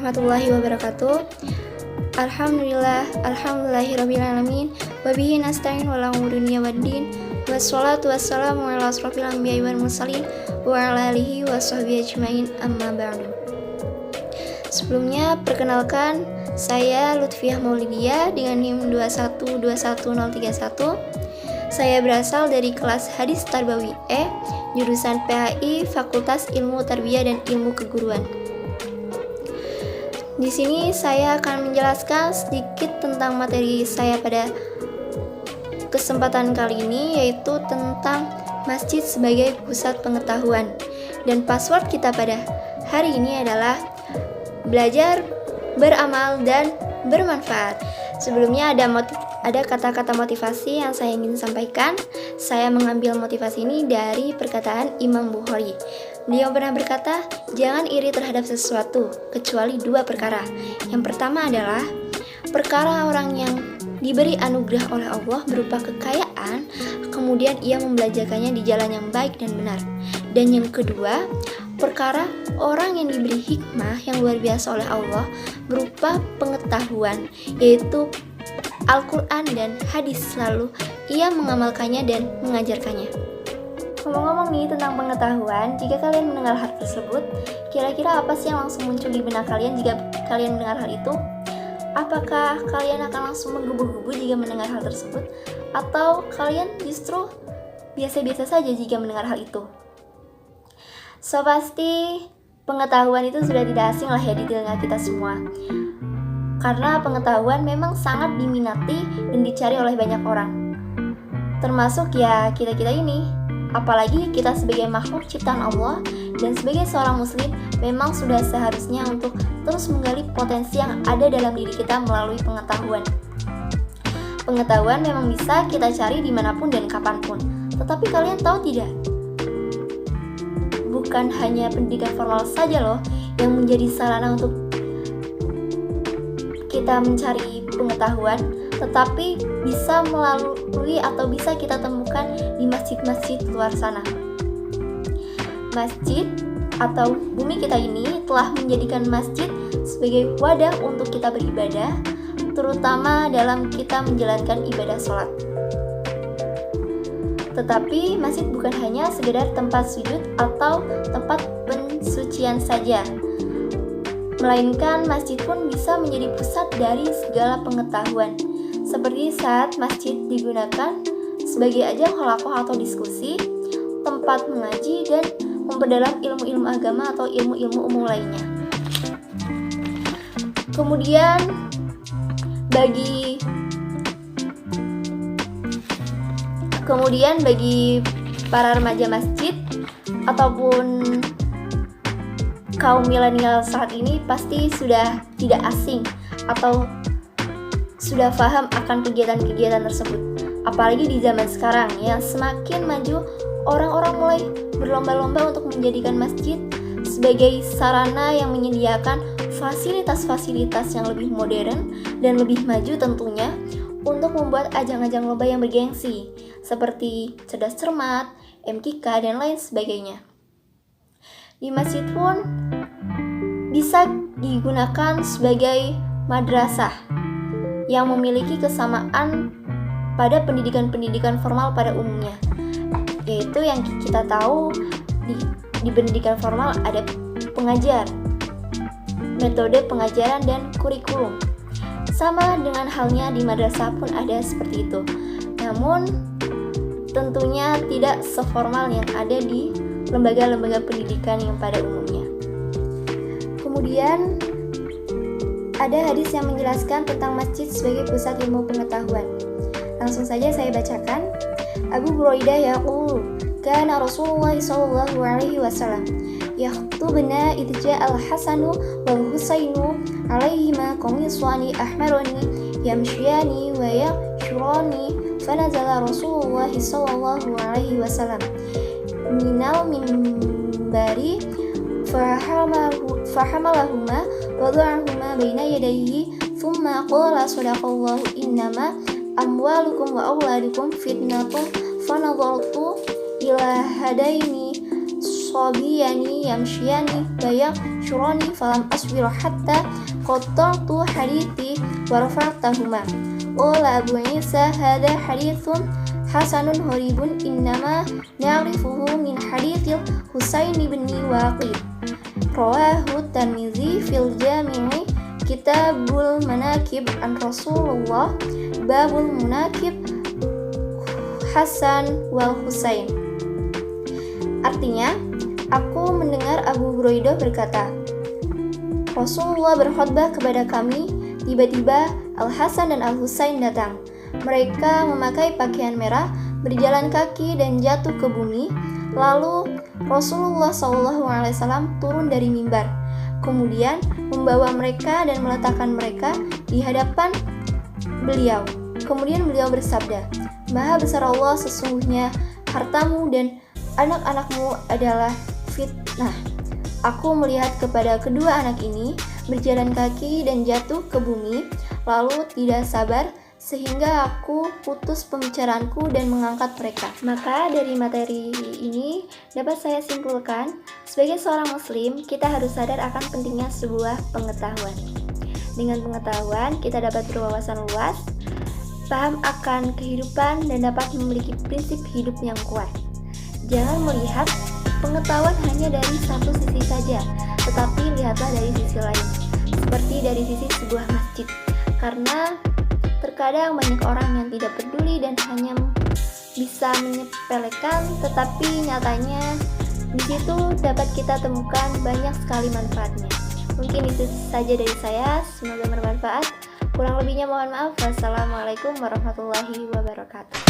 warahmatullahi wabarakatuh. Alhamdulillahirrabbilalamin. Wabihi nasta'in wala umuri dunya waddin. Wassalatu wassalamu ala asrofil anbiya'i wal mursalin wa ala alihi wa sahbihi ajmain, amma ba'du. Sebelumnya perkenalkan, saya Lutfiah Maulidia dengan NIM 2121031. Saya berasal dari kelas Hadis Tarbawi E, jurusan PHI Fakultas Ilmu Tarbiyah dan Ilmu Keguruan. Di sini saya akan menjelaskan sedikit tentang materi saya pada kesempatan kali ini, yaitu tentang masjid sebagai pusat pengetahuan. Dan password kita pada hari ini adalah belajar, beramal, dan bermanfaat. Sebelumnya ada kata-kata motivasi yang saya ingin sampaikan. Saya mengambil motivasi ini dari perkataan Imam Bukhari. Beliau pernah berkata, jangan iri terhadap sesuatu, kecuali dua perkara. Yang pertama adalah perkara orang yang diberi anugerah oleh Allah berupa kekayaan, kemudian ia membelanjakannya di jalan yang baik dan benar. Dan yang kedua, perkara orang yang diberi hikmah yang luar biasa oleh Allah berupa pengetahuan, yaitu Al-Quran dan hadis, lalu ia mengamalkannya dan mengajarkannya. Ngomong-ngomong nih tentang pengetahuan, jika kalian mendengar hal tersebut, kira-kira apa sih yang langsung muncul di benak kalian jika kalian mendengar hal itu? Apakah kalian akan langsung menggebu-gebu jika mendengar hal tersebut? Atau kalian justru biasa-biasa saja jika mendengar hal itu? So pasti pengetahuan itu sudah tidak asing lah ya di telinga kita semua. Karena pengetahuan memang sangat diminati dan dicari oleh banyak orang. Termasuk ya kita-kita ini. Apalagi kita sebagai makhluk ciptaan Allah dan sebagai seorang muslim memang sudah seharusnya untuk terus menggali potensi yang ada dalam diri kita melalui pengetahuan. Pengetahuan memang bisa kita cari dimanapun dan kapanpun. Tetapi kalian tahu tidak? Bukan hanya pendidikan formal saja loh yang menjadi sarana untuk kita mencari pengetahuan, tetapi bisa melalui atau bisa kita temukan di masjid-masjid luar sana. Masjid atau bumi kita ini telah menjadikan masjid sebagai wadah untuk kita beribadah, terutama dalam kita menjalankan ibadah sholat. Tetapi masjid bukan hanya sekedar tempat sujud atau tempat pensucian saja, melainkan masjid pun bisa menjadi pusat dari segala pengetahuan. Seperti saat masjid digunakan sebagai ajang halaqah atau diskusi, tempat mengaji dan memperdalam ilmu-ilmu agama atau ilmu-ilmu umum lainnya. Kemudian bagi para remaja masjid ataupun kaum milenial saat ini pasti sudah tidak asing atau sudah paham akan kegiatan-kegiatan tersebut. Apalagi di zaman sekarang yang semakin maju, orang-orang mulai berlomba-lomba untuk menjadikan masjid sebagai sarana yang menyediakan fasilitas-fasilitas yang lebih modern dan lebih maju tentunya untuk membuat ajang-ajang lomba yang bergengsi seperti cerdas cermat, MKK, dan lain sebagainya. Di masjid pun bisa digunakan sebagai madrasah yang memiliki kesamaan pada pendidikan-pendidikan formal pada umumnya, yaitu yang kita tahu di pendidikan formal ada pengajar, metode pengajaran, dan kurikulum. Sama dengan halnya di madrasah pun ada seperti itu, namun tentunya tidak seformal yang ada di lembaga-lembaga pendidikan yang pada umumnya. Kemudian ada hadis yang menjelaskan tentang masjid sebagai pusat ilmu pengetahuan. Langsung saja saya bacakan. Abu Buraidah yaqul, kana Rasulullah sallallahu alaihi wasallam yakhutubna idh ja'a al-Hasanu wal Husainu alaihima qamisani ahmarani yamshiyani wa yashurani fanazala Rasulullah sallallahu alaihi wasallam minal minbari fahamalahuma wada'ahuma baina yadayhi thumma qala sadaqallahu innama amwalukum wa awladukum fitnatun fanadhartu ila hadaini sabiyani yamshiyani bayashurani falam asbir hatta qatta'tu hadithi wa rafa'tahuma. Qala Abu Isa hadha hadithun hasanun gharibun innama na'rifuhu min hadithil Husain bin Waqid. Rawahu Tirmidzi fil Jami'i Kitabul Manaqib an Rasulullah babul munaqib Hasan wal Husain. Artinya, aku mendengar Abu Hurairah berkata, Rasulullah berkhutbah kepada kami, tiba-tiba Al-Hasan dan Al-Husain datang. Mereka memakai pakaian merah, berjalan kaki dan jatuh ke bumi. Lalu Rasulullah SAW turun dari mimbar, kemudian membawa mereka dan meletakkan mereka di hadapan beliau. Kemudian beliau bersabda, Maha besar Allah, sesungguhnya hartamu dan anak-anakmu adalah fitnah. Aku melihat kepada kedua anak ini berjalan kaki dan jatuh ke bumi, lalu tidak sabar sehingga aku putus pembicaraanku dan mengangkat mereka. Maka dari materi ini dapat saya simpulkan, sebagai seorang muslim, kita harus sadar akan pentingnya sebuah pengetahuan. Dengan pengetahuan, kita dapat berwawasan luas, paham akan kehidupan, dan dapat memiliki prinsip hidup yang kuat. Jangan melihat pengetahuan hanya dari satu sisi saja, tetapi lihatlah dari sisi lain, seperti dari sisi sebuah masjid. Karena terkadang banyak orang yang tidak peduli dan hanya bisa menyepelekan, tetapi nyatanya di situ dapat kita temukan banyak sekali manfaatnya. Mungkin itu saja dari saya, semoga bermanfaat. Kurang lebihnya mohon maaf. Wassalamualaikum warahmatullahi wabarakatuh.